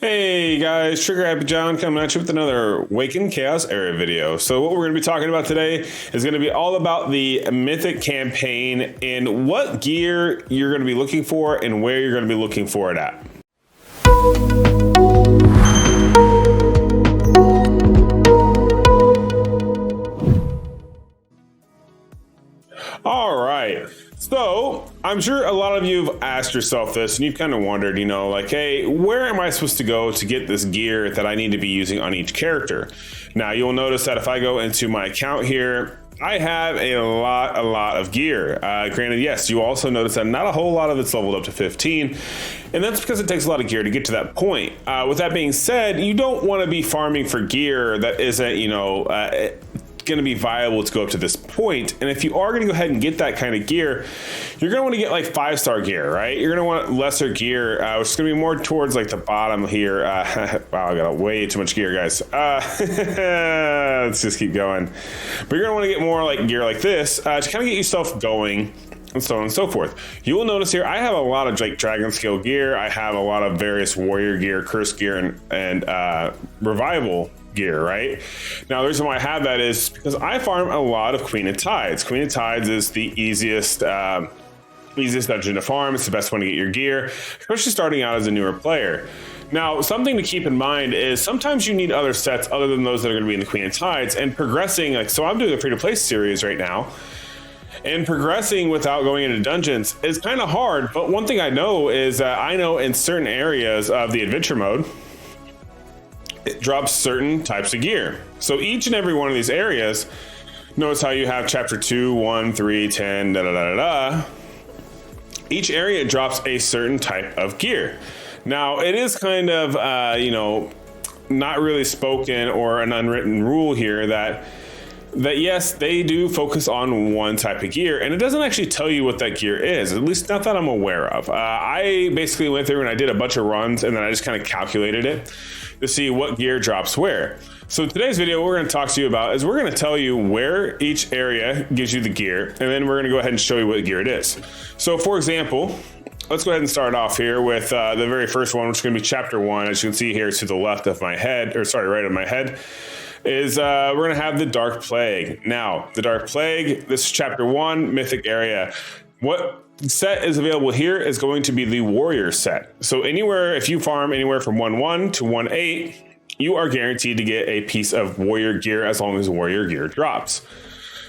Hey guys, Trigger Happy John coming at you with another Awaken Chaos Era video. So what we're going to be talking about today is going to be all about the Mythic campaign and what gear you're going to be looking for and where you're going to be looking for it at. All right. So I'm sure a lot of you have asked yourself this and you've kind of wondered, like, hey, where am I supposed to go to get this gear that I need to be using on each character? Now you'll notice that if I go into my account here, I have a lot of gear. Granted, yes, you also notice that not a whole lot of it's leveled up to 15, and that's because it takes a lot of gear to get to that point. With that being said, you don't want to be farming for gear that isn't, going to be viable to go up to this point. And if you are going to go ahead and get that kind of gear, you're going to want to get like 5-star gear, right? You're going to want lesser gear, which is going to be more towards like the bottom here. Wow, I got way too much gear, guys. Let's just keep going. But you're going to want to get more like gear like this to kind of get yourself going, and so on and so forth. You will notice here I have a lot of like dragon scale gear. I have a lot of various warrior gear, curse gear, and revival gear, right? Now the reason why I have that is because I farm a lot of Queen of Tides. Queen of Tides is the easiest dungeon to farm. It's the best one to get your gear, especially starting out as a newer player. Now, something to keep in mind is sometimes you need other sets other than those that are going to be in the Queen of Tides, and progressing, so I'm doing a free-to-play series right now, and progressing without going into dungeons is kind of hard. But one thing I know is that I know in certain areas of the adventure mode, it drops certain types of gear. So each and every one of these areas, notice how you have chapter 2, 1, 3, 10, da da da da da. Each area drops a certain type of gear. Now it is kind of, not really spoken or an unwritten rule here that yes, they do focus on one type of gear, and it doesn't actually tell you what that gear is, at least not that I'm aware of. I basically went through and I did a bunch of runs, and then I just kind of calculated it to see what gear drops where. So today's video, what we're going to talk to you about is we're going to tell you where each area gives you the gear, and then we're going to go ahead and show you what gear it is. So for example, let's go ahead and start off here with the very first one, which is going to be chapter 1. As you can see here to the left of my head, right of my head, is we're going to have the Dark Plague. Now, the Dark Plague, this is chapter 1, Mythic area. What set is available here is going to be the Warrior set. So if you farm anywhere from 1-1 to 1-8, you are guaranteed to get a piece of Warrior gear as long as Warrior gear drops.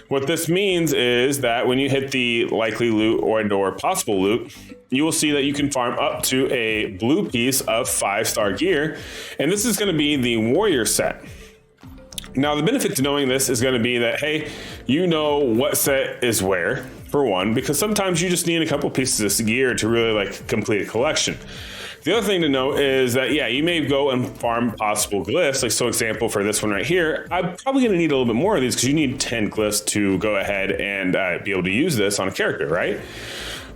What this means is that when you hit the likely loot or possible loot, you will see that you can farm up to a blue piece of 5-star gear, and this is going to be the Warrior set. Now, the benefit to knowing this is going to be that, hey, you know what set is where, for one, because sometimes you just need a couple pieces of gear to really complete a collection. The other thing to know is that, yeah, you may go and farm possible glyphs. So example, for this one right here, I'm probably going to need a little bit more of these because you need 10 glyphs to go ahead and be able to use this on a character, right?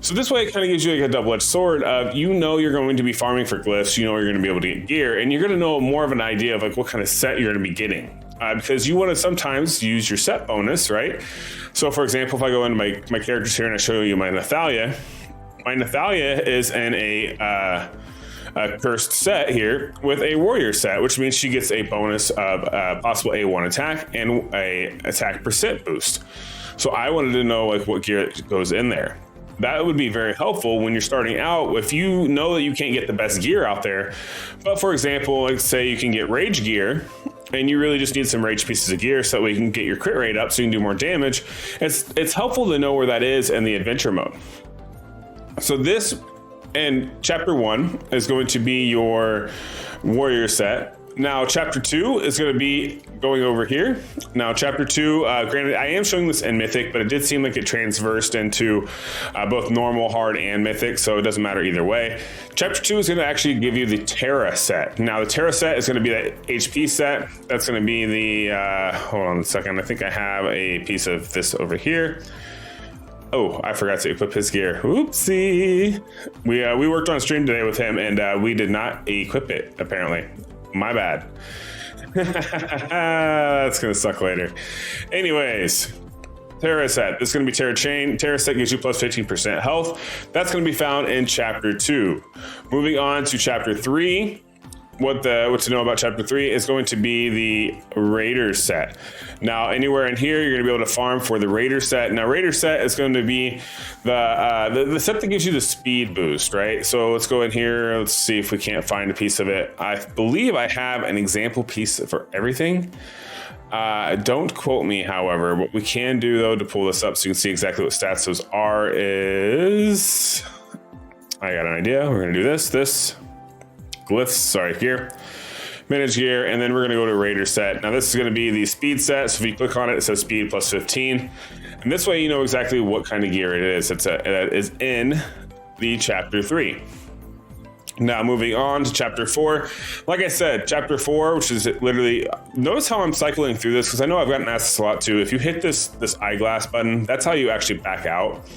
So this way it kind of gives you a double-edged sword of, you're going to be farming for glyphs, you're going to be able to get gear, and you're going to know more of an idea of what kind of set you're going to be getting. Because you want to sometimes use your set bonus, right? So for example, if I go into my characters here and I show you my Nathalia is in a cursed set here with a warrior set, which means she gets a bonus of possible A1 attack and a attack percent boost. So I wanted to know what gear goes in there. That would be very helpful when you're starting out if you know that you can't get the best gear out there. But for example, let's say you can get rage gear and you really just need some rage pieces of gear so that we can get your crit rate up so you can do more damage. It's helpful to know where that is in the adventure mode. So this and chapter 1 is going to be your warrior set. Now chapter 2 is going to be going over here. Now chapter 2, granted I am showing this in mythic, but it did seem like it transversed into both normal, hard, and mythic, so it doesn't matter either way. Chapter 2 is going to actually give you the Terra set. Now the Terra set is going to be that HP set. That's going to be the, hold on a second, I think I have a piece of this over here. Oh, I forgot to equip his gear. Oopsie. We worked on a stream today with him and we did not equip it, apparently. My bad. That's gonna suck later. Anyways, Terra set. This is gonna be Terra Chain. Terra set gives you plus 15% health. That's gonna be found in chapter 2. Moving on to chapter 3. what to know about chapter 3 is going to be the Raider set. Now, anywhere in here, you're going to be able to farm for the Raider set. Now, Raider set is going to be the set that gives you the speed boost, right? So let's go in here. Let's see if we can't find a piece of it. I believe I have an example piece for everything. Don't quote me, however. What we can do, though, to pull this up so you can see exactly what stats those are is... I got an idea. We're going to do this. Glyphs, gear. Manage gear, and then we're going to go to Raider set. Now, this is going to be the speed set. So if you click on it, it says speed plus 15. And this way, you know exactly what kind of gear it is. It is in the chapter 3. Now, moving on to chapter 4. Like I said, chapter 4, which is literally, notice how I'm cycling through this, because I know I've gotten asked this a lot too. If you hit this eyeglass button, that's how you actually back out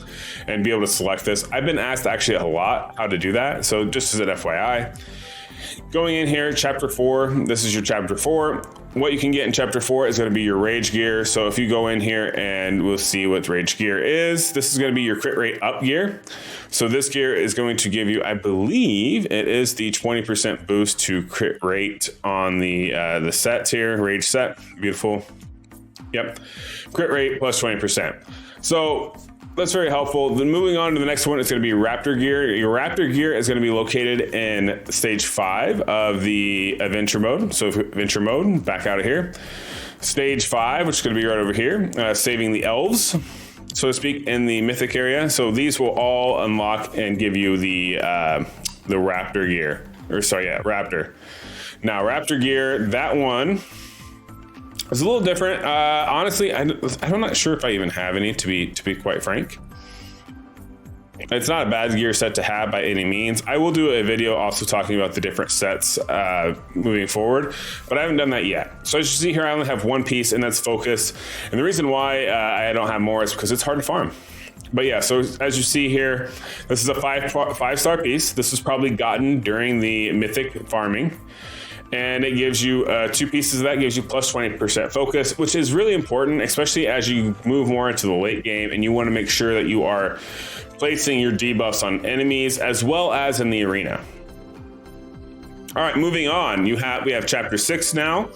and be able to select this. I've been asked actually a lot how to do that. So just as an FYI, going in here, chapter 4, this is your chapter 4. What you can get in chapter 4 is going to be your rage gear. So if you go in here and we'll see what rage gear is, this is going to be your crit rate up gear. So this gear is going to give you, I believe it is the 20% boost to crit rate on the sets here, rage set. Beautiful. Yep. Crit rate plus 20%. So that's very helpful. Then moving on to the next one, it's going to be Raptor gear. Your Raptor gear is going to be located in stage 5 of the adventure mode. So adventure mode, back out of here. Stage 5, which is going to be right over here, saving the elves, so to speak, in the mythic area. So these will all unlock and give you the Raptor gear, Raptor. Now, Raptor gear, that one is a little different. Honestly, I'm not sure if I even have any, to be quite frank. It's not a bad gear set to have by any means. I will do a video also talking about the different sets moving forward, but I haven't done that yet. So as you see here, I only have one piece, and that's focus. And the reason why I don't have more is because it's hard to farm. But yeah, so as you see here, this is a five-star piece. This was probably gotten during the mythic farming. And it gives you 2 pieces of that, gives you plus 20% focus, which is really important, especially as you move more into the late game and you want to make sure that you are placing your debuffs on enemies as well as in the arena. All right, moving on. We have chapter 6 now.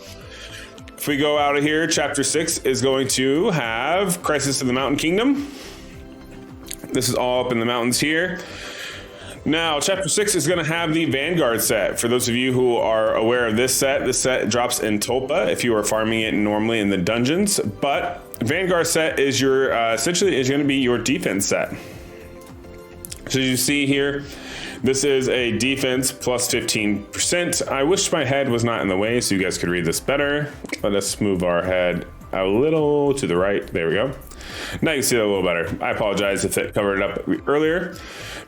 If we go out of here, chapter 6 is going to have Crisis in the Mountain Kingdom. This is all up in the mountains here. Now, chapter 6 is going to have the Vanguard set. For those of you who are aware of this set drops in Tulpa if you are farming it normally in the dungeons. But Vanguard set is your essentially is going to be your defense set. So you see here, this is a defense plus 15%. I wish my head was not in the way so you guys could read this better. Let us move our head a little to the right. There we go. Now you can see that a little better. I apologize if it covered it up earlier.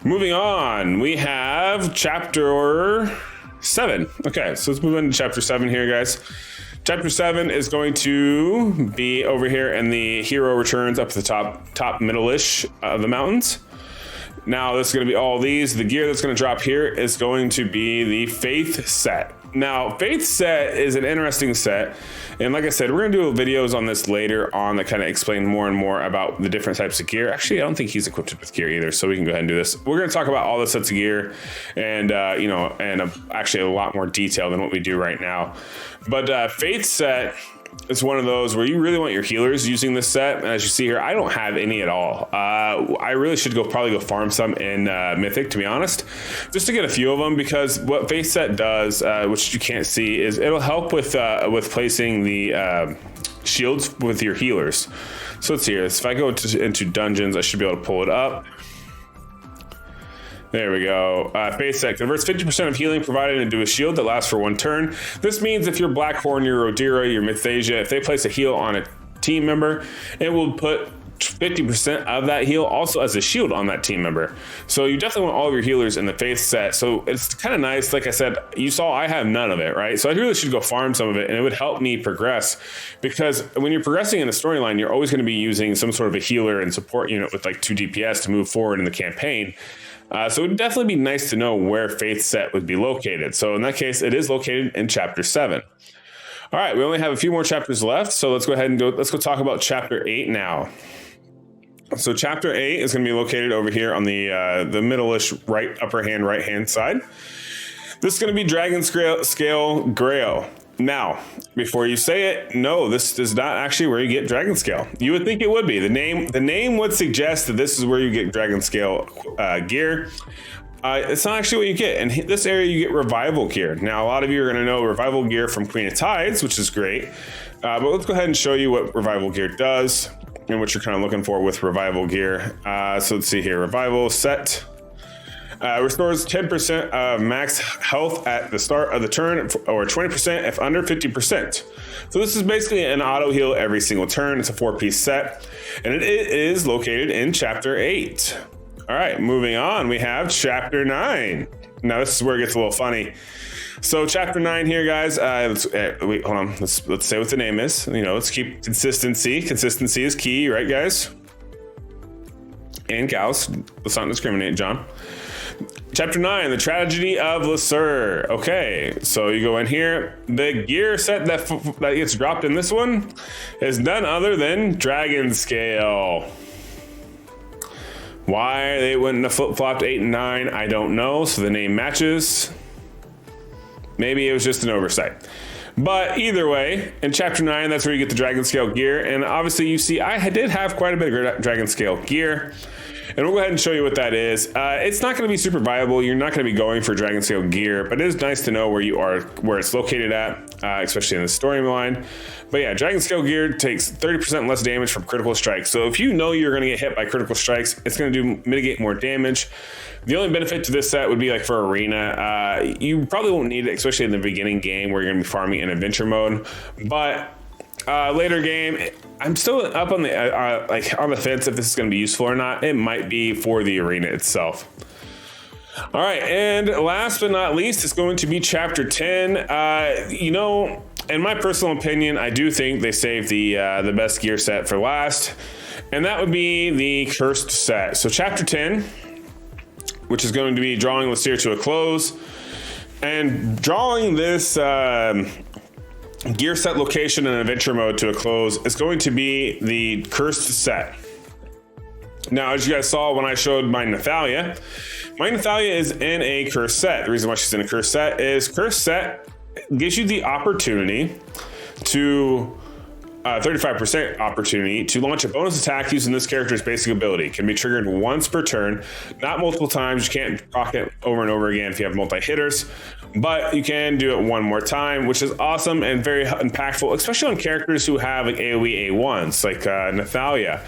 Moving on, we have chapter 7. Okay, so let's move into chapter 7 here, guys. Chapter 7 is going to be over here in the hero returns up to the top middle-ish of the mountains. Now, this is going to be all these. The gear that's going to drop here is going to be the Faith set. Now, Faith set is an interesting set. And like I said, we're going to do videos on this later on that kind of explain more and more about the different types of gear. Actually, I don't think he's equipped with gear either, so we can go ahead and do this. We're going to talk about all the sets of gear and, actually a lot more detail than what we do right now. But Faith set is one of those where you really want your healers using this set. And as you see here, I don't have any at all. I really should probably go farm some in Mythic, to be honest, just to get a few of them, because what Faith set does, which you can't see, is it'll help with placing the shields with your healers. So let's see here. If I go into dungeons, I should be able to pull it up. There we go. Faith set converts 50% of healing provided into a shield that lasts for 1 turn. This means if you're Blackhorn, your Rodira, your Mythasia, if they place a heal on a team member, it will put 50% of that heal also as a shield on that team member. So you definitely want all of your healers in the Faith set. So it's kind of nice. Like I said, you saw I have none of it, right? So I really should go farm some of it, and it would help me progress, because when you're progressing in a storyline, you're always going to be using some sort of a healer and support unit with like 2 DPS to move forward in the campaign. So it would definitely be nice to know where Faith set would be located. So in that case, it is located in chapter 7. All right, we only have a few more chapters left, so let's go ahead and let's go talk about chapter 8 now. So chapter 8 is going to be located over here on the middle-ish right hand side. This is going to be Dragon Scale Grail. Now, before you say it, no, this is not actually where you get Dragon Scale. You would think it would be. The name would suggest that this is where you get Dragon Scale gear. It's not actually what you get. In this area, you get Revival gear. Now, a lot of you are going to know Revival gear from Queen of Tides, which is great. But let's go ahead and show you what Revival gear does and what you're kind of looking for with Revival gear. So let's see here. Revival set. Restores 10% of max health at the start of the turn, or 20% if under 50%. So this is basically an auto heal every single turn. It's a 4-piece set, and it is located in Chapter 8. All right, moving on, we have Chapter 9. Now this is where it gets a little funny. So Chapter 9 here, guys. Wait, hold on. Let's say what the name is. You know, let's keep consistency. Consistency is key, right, guys? And gals. Let's not discriminate, John. Chapter 9, the Tragedy of Lasur. Okay, so you go in here. The gear set that gets dropped in this one is none other than Dragon Scale. Why they wouldn't have flip-flopped 8 and 9, I don't know. So the name matches. Maybe it was just an oversight. But either way, in Chapter 9, that's where you get the Dragon Scale gear. And obviously, you see, I did have quite a bit of Dragon Scale gear. And we'll go ahead and show you what that is. It's not going to be super viable. You're not going to be going for Dragon Scale gear, but it is nice to know where you are, where it's located at, especially in the storyline. But yeah, Dragon Scale gear takes 30% less damage from critical strikes. So if you know you're going to get hit by critical strikes, it's going to mitigate more damage. The only benefit to this set would be like for arena. You probably won't need it, especially in the beginning game where you're going to be farming in adventure mode. But later game, I'm still up on the like on the fence if this is going to be useful or not. It might be for the arena itself. All right, and last but not least, it's going to be Chapter 10. You know, in my personal opinion, I do think they saved the best gear set for last, and that would be the Cursed set. So Chapter 10, which is going to be drawing Lasur to a close, and drawing this gear set location and adventure mode to a close is going to be the Cursed set. Now, as you guys saw when I showed my Nathalia is in a Cursed set. The reason why she's in a Cursed set is Cursed set gives you the opportunity to 35% opportunity to launch a bonus attack using this character's basic ability. It can be triggered once per turn, not multiple times. You can't proc it over and over again if you have multi-hitters, but you can do it one more time, which is awesome and very impactful, especially on characters who have like AoE A1s, like Nathalia,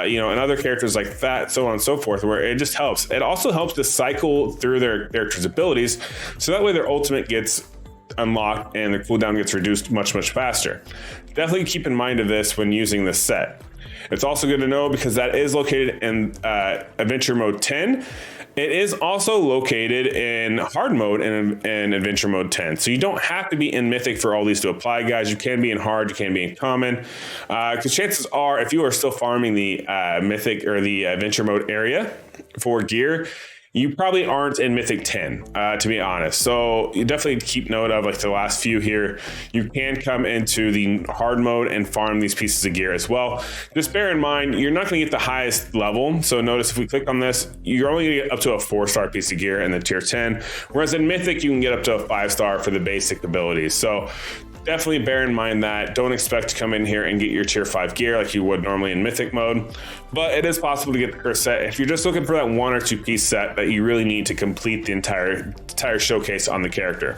you know, and other characters like that, so on and so forth, where it just helps. It also helps to cycle through their character's abilities, so that way their ultimate gets unlocked and the cooldown gets reduced much faster. Definitely keep in mind of this when using this set. It's also good to know because that is located in Adventure Mode 10. It is also located in Hard Mode and Adventure Mode 10. So you don't have to be in Mythic for all these to apply, guys. You can be in Hard, you can be in Common. Because chances are, if you are still farming the Mythic or the Adventure Mode area for gear, you probably aren't in Mythic 10, to be honest. So you definitely keep note of like the last few here. You can come into the hard mode and farm these pieces of gear as well. Just bear in mind, you're not gonna get the highest level. So notice if we click on this, you're only gonna get up to a 4-star piece of gear in the tier 10. Whereas in Mythic, you can get up to a 5-star for the basic abilities. So definitely bear in mind that. Don't expect to come in here and get your tier 5 gear like you would normally in Mythic mode, but it is possible to get the Cursed set if you're just looking for that 1 or 2 piece set that you really need to complete the entire showcase on the character.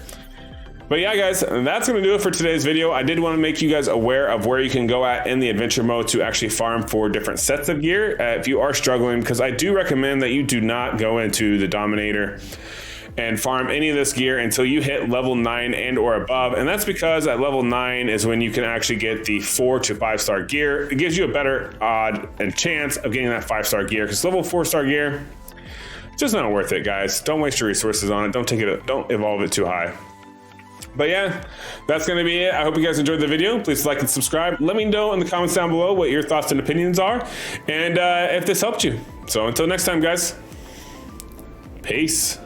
But yeah, guys, that's going to do it for today's video. I did want to make you guys aware of where you can go at in the adventure mode to actually farm for different sets of gear if you are struggling, because I do recommend that you do not go into the Dominator and farm any of this gear until you hit level 9 and or above. And that's because at level 9 is when you can actually get the 4 to 5-star gear. It gives you a better odd and chance of getting that 5-star gear, because level 4-star gear, it's just not worth it, guys. Don't waste your resources on it. Don't evolve it too high. But yeah, that's going to be it. I hope you guys enjoyed the video. Please like and subscribe. Let me know in the comments down below what your thoughts and opinions are, and if this helped you. So until next time, guys, peace.